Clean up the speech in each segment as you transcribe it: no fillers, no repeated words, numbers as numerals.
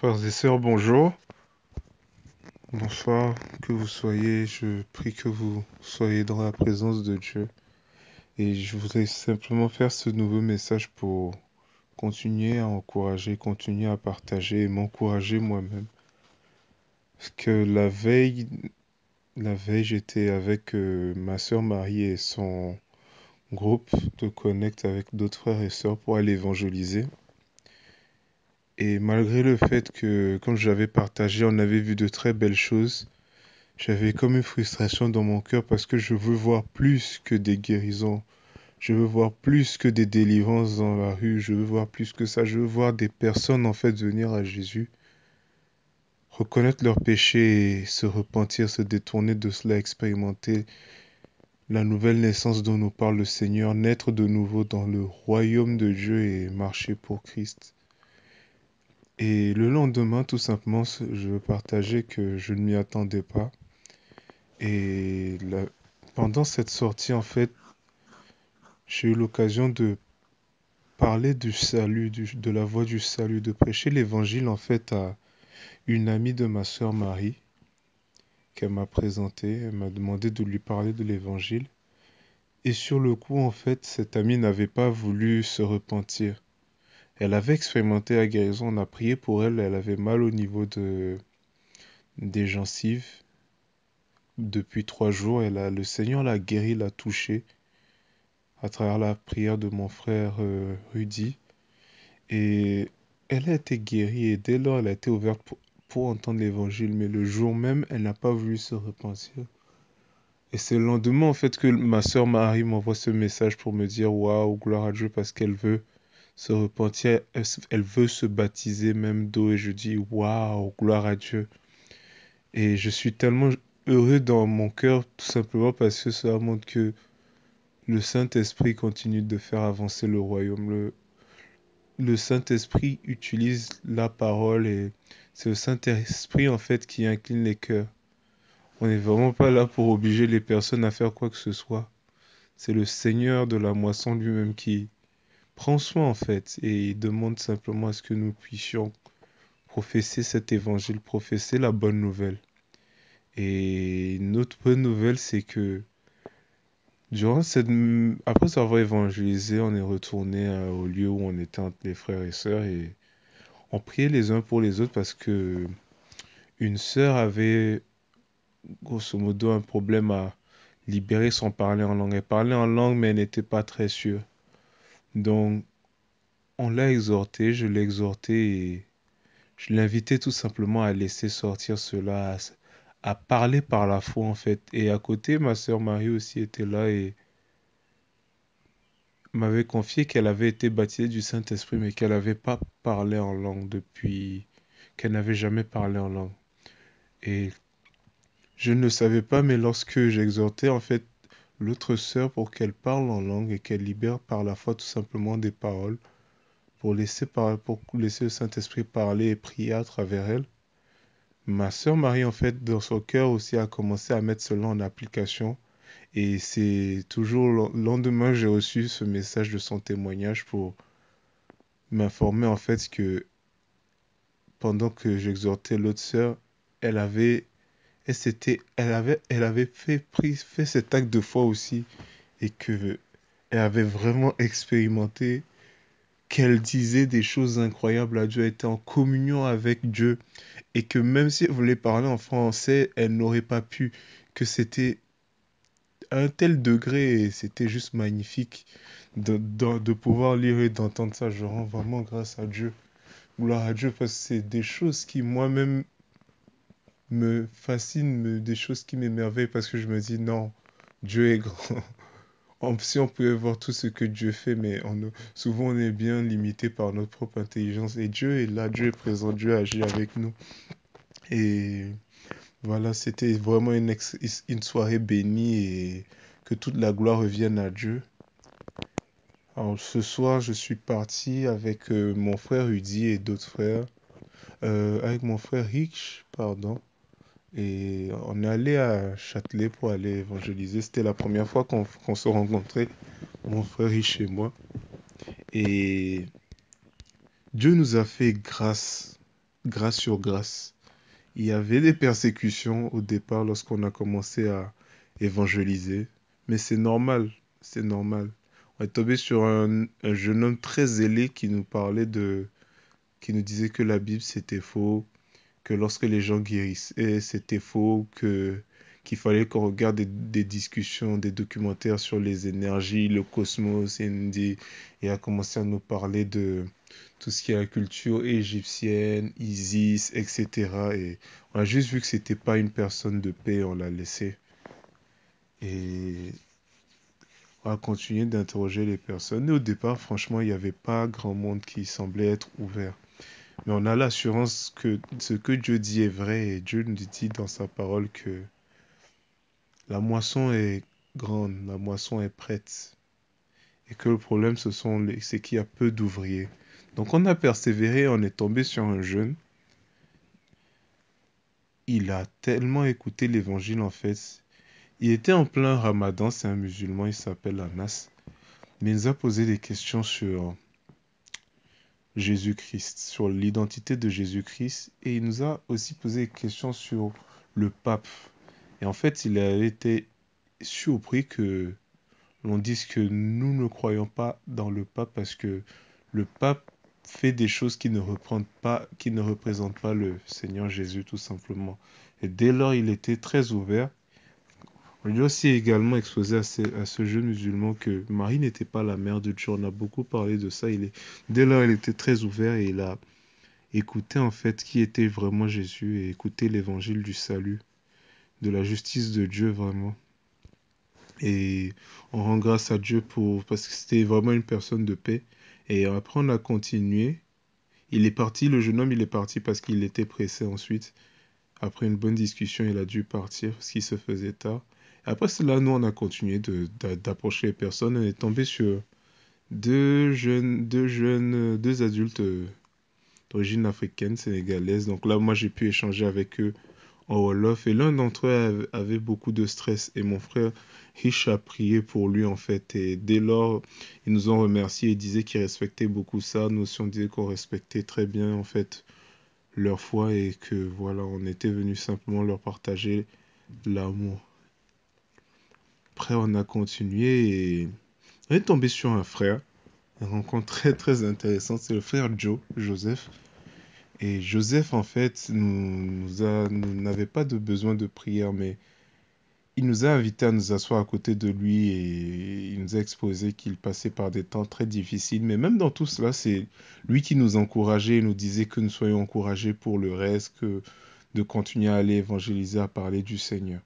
Frères et sœurs, bonjour. Bonsoir, que vous soyez. Je prie que vous soyez dans la présence de Dieu. Et je voudrais simplement faire ce nouveau message pour continuer à encourager, continuer à partager et m'encourager moi-même. Parce que la veille, j'étais avec ma sœur Marie et son groupe de Connect avec d'autres frères et sœurs pour aller évangéliser. Et malgré le fait que, comme j'avais partagé, on avait vu de très belles choses. J'avais comme une frustration dans mon cœur parce que je veux voir plus que des guérisons. Je veux voir plus que des délivrances dans la rue. Je veux voir plus que ça. Je veux voir des personnes en fait venir à Jésus, reconnaître leurs péchés et se repentir, se détourner de cela, expérimenter la nouvelle naissance dont nous parle le Seigneur, naître de nouveau dans le royaume de Dieu et marcher pour Christ. Et le lendemain, tout simplement, je veux partager que je ne m'y attendais pas. Et pendant cette sortie, en fait, j'ai eu l'occasion de parler du salut, de la voie du salut, de prêcher l'évangile, en fait, à une amie de ma sœur Marie, qu'elle m'a présentée. Elle m'a demandé de lui parler de l'évangile. Et sur le coup, en fait, cette amie n'avait pas voulu se repentir. Elle avait expérimenté la guérison, on a prié pour elle, elle avait mal au niveau des gencives. Depuis 3 jours, le Seigneur l'a guérie, l'a touchée à travers la prière de mon frère Rudy. Et elle a été guérie et dès lors elle a été ouverte pour entendre l'évangile. Mais le jour même, elle n'a pas voulu se repentir. Et c'est le lendemain en fait que ma sœur Marie m'envoie ce message pour me dire waouh, gloire à Dieu parce qu'elle veut se repentir, elle veut se baptiser même d'eau. Et je dis waouh, gloire à Dieu. Et je suis tellement heureux dans mon cœur tout simplement parce que cela montre que le Saint-Esprit continue de faire avancer le royaume. Le Saint-Esprit utilise la parole et c'est le Saint-Esprit en fait qui incline les cœurs. On n'est vraiment pas là pour obliger les personnes à faire quoi que ce soit. C'est le Seigneur de la moisson lui-même qui prend soin en fait et il demande simplement à ce que nous puissions professer cet évangile, professer la bonne nouvelle. Et une autre bonne nouvelle, c'est que après avoir évangélisé, on est retourné au lieu où on était entre les frères et sœurs et on priait les uns pour les autres parce que une sœur avait grosso modo un problème à libérer son parler en langue. Elle parlait en langue mais elle n'était pas très sûre. Donc on l'a exhorté, je l'ai exhorté et je l'invitais tout simplement à laisser sortir cela, à parler par la foi en fait. Et à côté, ma sœur Marie aussi était là et m'avait confié qu'elle avait été baptisée du Saint-Esprit mais qu'elle n'avait pas parlé en langue depuis, qu'elle n'avait jamais parlé en langue. Et je ne le savais pas, mais lorsque j'exhortais en fait l'autre sœur pour qu'elle parle en langue et qu'elle libère par la foi tout simplement des paroles, pour laisser le Saint-Esprit parler et prier à travers elle, ma sœur Marie en fait dans son cœur aussi a commencé à mettre cela en application. Et c'est toujours le lendemain j'ai reçu ce message de son témoignage pour m'informer en fait que pendant que j'exhortais l'autre sœur, elle avait elle avait fait cet acte de foi aussi et que elle avait vraiment expérimenté qu'elle disait des choses incroyables à Dieu, elle était en communion avec Dieu et que même si elle voulait parler en français, elle n'aurait pas pu, que c'était à un tel degré et c'était juste magnifique de pouvoir lire et d'entendre ça. Je rends vraiment grâce à Dieu, gloire à Dieu parce que c'est des choses qui moi-même me fascinent, des choses qui m'émerveillent parce que je me dis non, Dieu est grand. Si on pouvait voir tout ce que Dieu fait, mais souvent on est bien limité par notre propre intelligence. Et Dieu est là, Dieu est présent, Dieu agit avec nous. Et voilà, c'était vraiment une soirée bénie et que toute la gloire revienne à Dieu. Alors ce soir, je suis parti avec mon frère Rudy et d'autres frères, avec mon frère Rich, pardon. Et on est allé à Châtelet pour aller évangéliser. C'était la première fois qu'on se rencontrait, mon frère Rich et moi. Et Dieu nous a fait grâce. grâce sur grâce. Il y avait des persécutions au départ lorsqu'on a commencé à évangéliser, mais c'est normal, c'est normal. On est tombé sur un jeune homme très zélé qui nous parlait qui nous disait que la Bible c'était faux, que lorsque les gens guérissaient c'était faux, qu'il fallait qu'on regarde des discussions, des documentaires sur les énergies, le cosmos, et a commencé à nous parler de tout ce qui est la culture égyptienne, Isis, etc. Et on a juste vu que c'était pas une personne de paix, on l'a laissé. Et on a continué d'interroger les personnes. Et au départ, franchement, il n'y avait pas grand monde qui semblait être ouvert. Mais on a l'assurance que ce que Dieu dit est vrai et Dieu nous dit dans sa parole que la moisson est grande, la moisson est prête. Et que le problème, c'est qu'il y a peu d'ouvriers. Donc on a persévéré, on est tombé sur un jeune. Il a tellement écouté l'évangile en fait. Il était en plein ramadan, c'est un musulman, il s'appelle Anas. Mais il nous a posé des questions sur Jésus-Christ, sur l'identité de Jésus-Christ. Et il nous a aussi posé des questions sur le pape. Et en fait, il a été surpris que l'on dise que nous ne croyons pas dans le pape parce que le pape fait des choses qui ne représentent pas le Seigneur Jésus tout simplement. Et dès lors, il était très ouvert. On lui a aussi également exposé à ce jeune musulman que Marie n'était pas la mère de Dieu. On a beaucoup parlé de ça. Dès lors, il était très ouvert et il a écouté en fait qui était vraiment Jésus et écouté l'évangile du salut, de la justice de Dieu vraiment. Et on rend grâce à Dieu parce que c'était vraiment une personne de paix. Et après, on a continué. Il est parti, le jeune homme, il est parti parce qu'il était pressé ensuite. Après une bonne discussion, il a dû partir parce qu'il se faisait tard. Après cela, nous, on a continué d'approcher les personnes. On est tombé sur deux adultes d'origine africaine, sénégalaise. Donc là, moi, j'ai pu échanger avec eux en Wolof. Et l'un d'entre eux avait beaucoup de stress. Et mon frère Hish a prié pour lui, en fait. Et dès lors, ils nous ont remerciés et disaient qu'ils respectaient beaucoup ça. Nous aussi, on disait qu'on respectait très bien, en fait, leur foi et que, voilà, on était venu simplement leur partager l'amour. Après, on a continué et on est tombé sur un frère. Une rencontre très, très intéressante. C'est le frère Joseph. Et Joseph, en fait, nous n'avait pas de besoin de prière, mais il nous a invités à nous asseoir à côté de lui et il nous a exposé qu'il passait par des temps très difficiles. Mais même dans tout cela, c'est lui qui nous encourageait et nous disait que nous soyons encouragés pour le reste, que de continuer à aller évangéliser, à parler du Seigneur.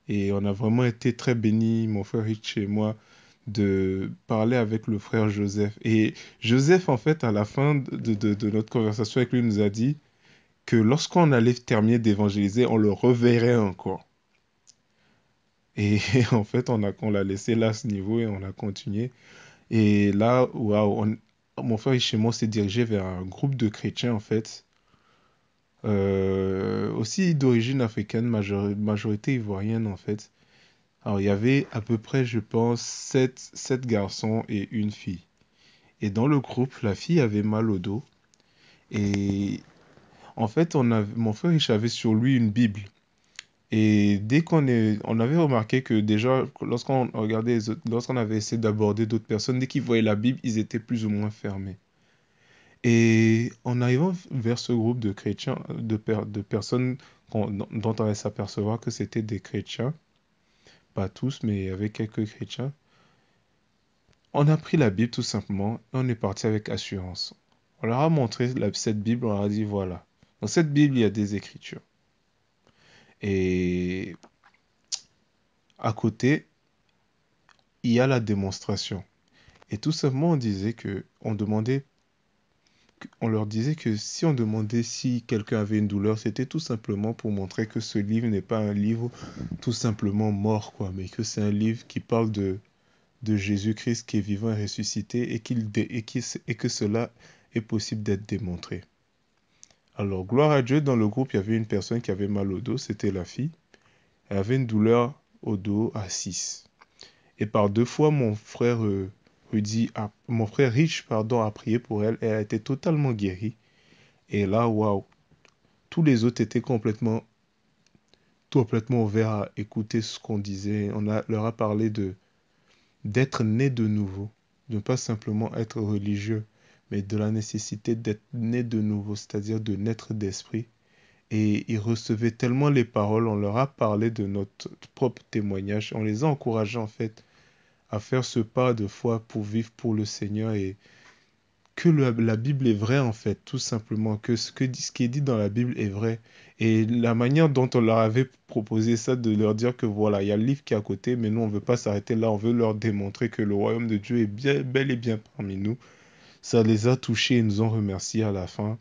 Et on a vraiment été très bénis, mon frère Rich et moi, de parler avec le frère Joseph. Et Joseph, en fait, à la fin de notre conversation avec lui, nous a dit que lorsqu'on allait terminer d'évangéliser, on le reverrait encore. Et en fait, on l'a laissé là à ce niveau et on a continué. Et là, waouh, mon frère chez moi s'est dirigé vers un groupe de chrétiens, en fait, aussi d'origine africaine, majorité ivoirienne, en fait. Alors, il y avait à peu près, je pense, sept garçons et une fille. Et dans le groupe, la fille avait mal au dos. Et en fait, mon frère, il avait sur lui une Bible. Et on avait remarqué que déjà, lorsqu'on avait essayé d'aborder d'autres personnes, dès qu'ils voyaient la Bible, ils étaient plus ou moins fermés. Et en arrivant vers ce groupe de chrétiens, de personnes dont on allait s'apercevoir que c'était des chrétiens, pas tous, mais il y avait quelques chrétiens, on a pris la Bible tout simplement et on est parti avec assurance. On leur a montré cette Bible, on leur a dit voilà. Dans cette Bible, il y a des écritures. Et à côté, il y a la démonstration. Et tout simplement, on leur disait que si on demandait si quelqu'un avait une douleur, c'était tout simplement pour montrer que ce livre n'est pas un livre tout simplement mort, quoi, mais que c'est un livre qui parle de Jésus-Christ qui est vivant et ressuscité et que cela est possible d'être démontré. Alors, gloire à Dieu, dans le groupe, il y avait une personne qui avait mal au dos, c'était la fille. Elle avait une douleur au dos à 6. Et par deux fois, mon frère Rich, pardon, a prié pour elle et elle a été totalement guérie. Et là, waouh, tous les autres étaient complètement ouverts à écouter ce qu'on disait. Leur a parlé d'être né de nouveau, de ne pas simplement être religieux, mais de la nécessité d'être né de nouveau, c'est-à-dire de naître d'esprit. Et ils recevaient tellement les paroles, on leur a parlé de notre propre témoignage, on les a encouragés en fait à faire ce pas de foi pour vivre pour le Seigneur et que la Bible est vraie en fait, tout simplement, que ce qui est dit dans la Bible est vrai. Et la manière dont on leur avait proposé ça, de leur dire que voilà, il y a le livre qui est à côté, mais nous on veut pas s'arrêter là, on veut leur démontrer que le royaume de Dieu est bien, bel et bien parmi nous. Ça les a touchés et nous ont remerciés à la fin.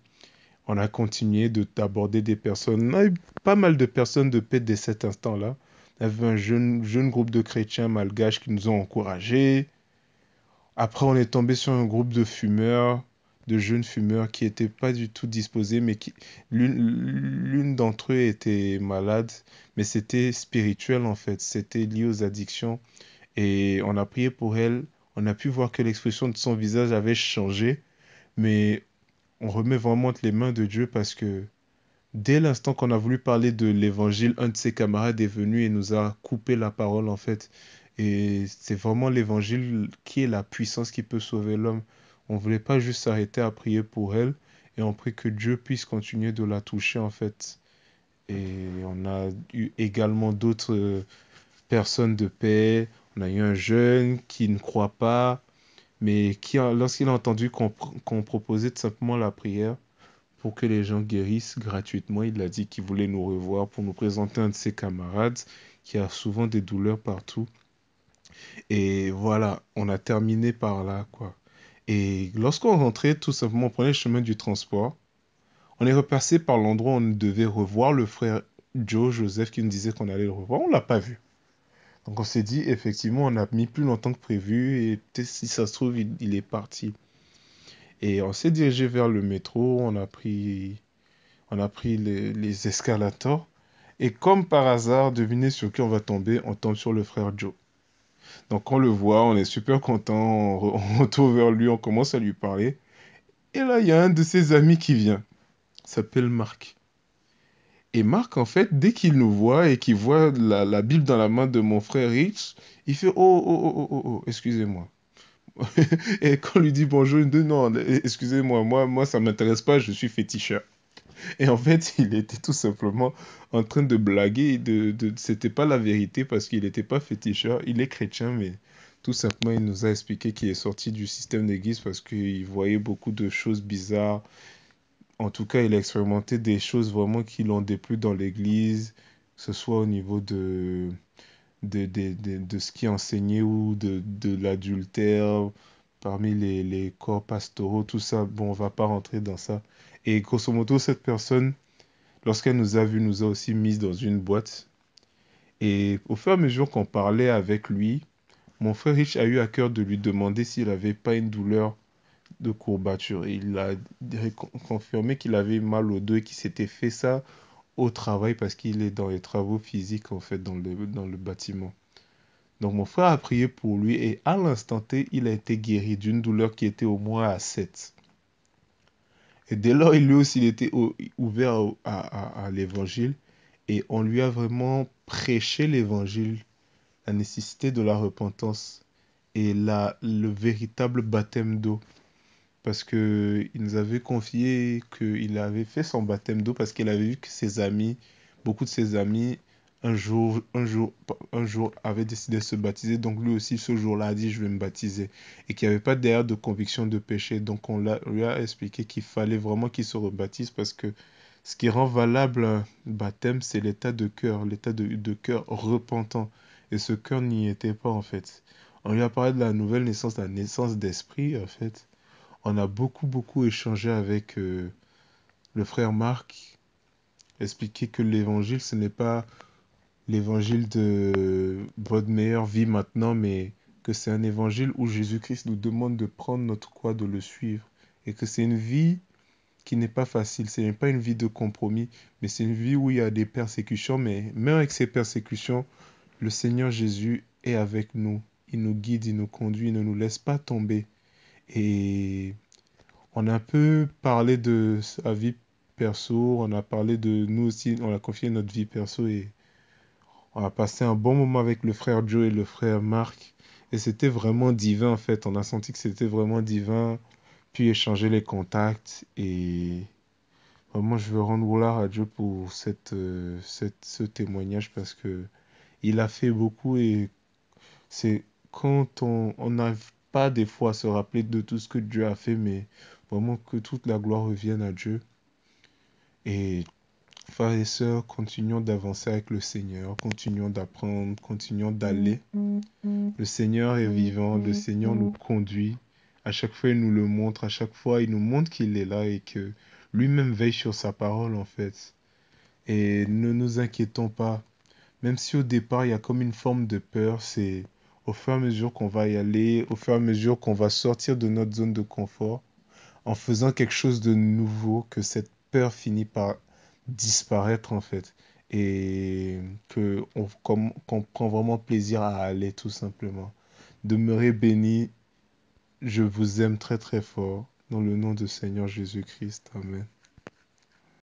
On a continué d'aborder des personnes. On a eu pas mal de personnes de paix dès cet instant-là. Il y avait un jeune groupe de chrétiens malgaches qui nous ont encouragés. Après, on est tombé sur un groupe de fumeurs, de jeunes fumeurs qui n'étaient pas du tout disposés, mais l'une d'entre eux était malade, mais c'était spirituel en fait. C'était lié aux addictions. Et on a prié pour elle. On a pu voir que l'expression de son visage avait changé, mais on remet vraiment entre les mains de Dieu parce que dès l'instant qu'on a voulu parler de l'évangile, un de ses camarades est venu et nous a coupé la parole en fait. Et c'est vraiment l'évangile qui est la puissance qui peut sauver l'homme. On voulait pas juste s'arrêter à prier pour elle et on prie que Dieu puisse continuer de la toucher en fait. Et on a eu également d'autres personnes de paix. On a eu un jeune qui ne croit pas, mais lorsqu'il a entendu qu'on proposait tout simplement la prière, pour que les gens guérissent gratuitement. Il a dit qu'il voulait nous revoir pour nous présenter un de ses camarades qui a souvent des douleurs partout. Et voilà, on a terminé par là, quoi. Et lorsqu'on rentrait, tout simplement, on prenait le chemin du transport. On est repassé par l'endroit où on devait revoir le frère Joseph qui nous disait qu'on allait le revoir. On l'a pas vu. Donc on s'est dit, effectivement, on a mis plus longtemps que prévu et peut-être si ça se trouve, il est parti. Et on s'est dirigé vers le métro, on a pris les escalators. Et comme par hasard, devinez sur qui on va tomber, on tombe sur le frère Joe. Donc on le voit, on est super content, on retourne vers lui, on commence à lui parler. Et là, il y a un de ses amis qui vient. Il s'appelle Marc. Et Marc, en fait, dès qu'il nous voit et qu'il voit la Bible dans la main de mon frère Rich, il fait oh, oh, oh, oh, oh, oh, excusez-moi. Et quand on lui dit bonjour, il dit non, excusez-moi, moi ça m'intéresse pas, je suis féticheur. Et en fait, il était tout simplement en train de blaguer. C'était pas la vérité parce qu'il n'était pas féticheur. Il est chrétien, mais tout simplement, il nous a expliqué qu'il est sorti du système d'église parce qu'il voyait beaucoup de choses bizarres. En tout cas, il a expérimenté des choses vraiment qui l'ont déplu dans l'église, que ce soit au niveau de ce qui est enseigné ou de l'adultère parmi les corps pastoraux, tout ça. Bon, on va pas rentrer dans ça. Et grosso modo, cette personne, lorsqu'elle nous a vus, nous a aussi mis dans une boîte. Et au fur et à mesure qu'on parlait avec lui, mon frère Rich a eu à cœur de lui demander s'il n'avait pas une douleur de courbature. Et il a confirmé qu'il avait mal au dos et qu'il s'était fait ça au travail parce qu'il est dans les travaux physiques, en fait, dans le bâtiment. Donc mon frère a prié pour lui et à l'instant T, il a été guéri d'une douleur qui était au moins à 7. Et dès lors, lui aussi, il était ouvert à l'évangile et on lui a vraiment prêché l'évangile, la nécessité de la repentance et le véritable baptême d'eau. Parce que il nous avait confié qu'il avait fait son baptême d'eau parce qu'il avait vu que ses amis, beaucoup de ses amis, un jour avaient décidé de se baptiser. Donc lui aussi, ce jour-là, a dit, je vais me baptiser. Et qu'il n'y avait pas derrière de conviction de péché. Donc lui a expliqué qu'il fallait vraiment qu'il se rebaptise parce que ce qui rend valable un baptême, c'est l'état de cœur, l'état de cœur repentant. Et ce cœur n'y était pas en fait. On lui a parlé de la nouvelle naissance, la naissance d'esprit en fait. On a beaucoup, beaucoup échangé avec le frère Marc, expliqué que l'évangile, ce n'est pas l'évangile de votre meilleure vie maintenant, mais que c'est un évangile où Jésus-Christ nous demande de prendre notre croix, de le suivre. Et que c'est une vie qui n'est pas facile, ce n'est pas une vie de compromis, mais c'est une vie où il y a des persécutions, mais même avec ces persécutions, le Seigneur Jésus est avec nous. Il nous guide, il nous conduit, il ne nous laisse pas tomber. Et on a un peu parlé de sa vie perso, on a parlé de nous aussi, on a confié notre vie perso et on a passé un bon moment avec le frère Joe et le frère Marc. Et c'était vraiment divin en fait. On a senti que c'était vraiment divin. Puis échanger les contacts. Et vraiment, je veux rendre gloire à Dieu pour ce témoignage parce que il a fait beaucoup. Et c'est quand on n'arrive pas des fois à se rappeler de tout ce que Dieu a fait, mais vraiment que toute la gloire revienne à Dieu. Et frères et sœurs, continuons d'avancer avec le Seigneur, continuons d'apprendre, continuons d'aller. Le Seigneur est vivant, le Seigneur nous conduit. À chaque fois, il nous le montre, à chaque fois, il nous montre qu'il est là et que lui-même veille sur sa parole, en fait. Et ne nous inquiétons pas. Même si au départ, il y a comme une forme de peur, c'est au fur et à mesure qu'on va y aller, au fur et à mesure qu'on va sortir de notre zone de confort, en faisant quelque chose de nouveau, que cette peur finit par disparaître en fait. Et qu'on prend vraiment plaisir à aller tout simplement. Demeurez bénis, je vous aime très très fort. Dans le nom du Seigneur Jésus-Christ. Amen.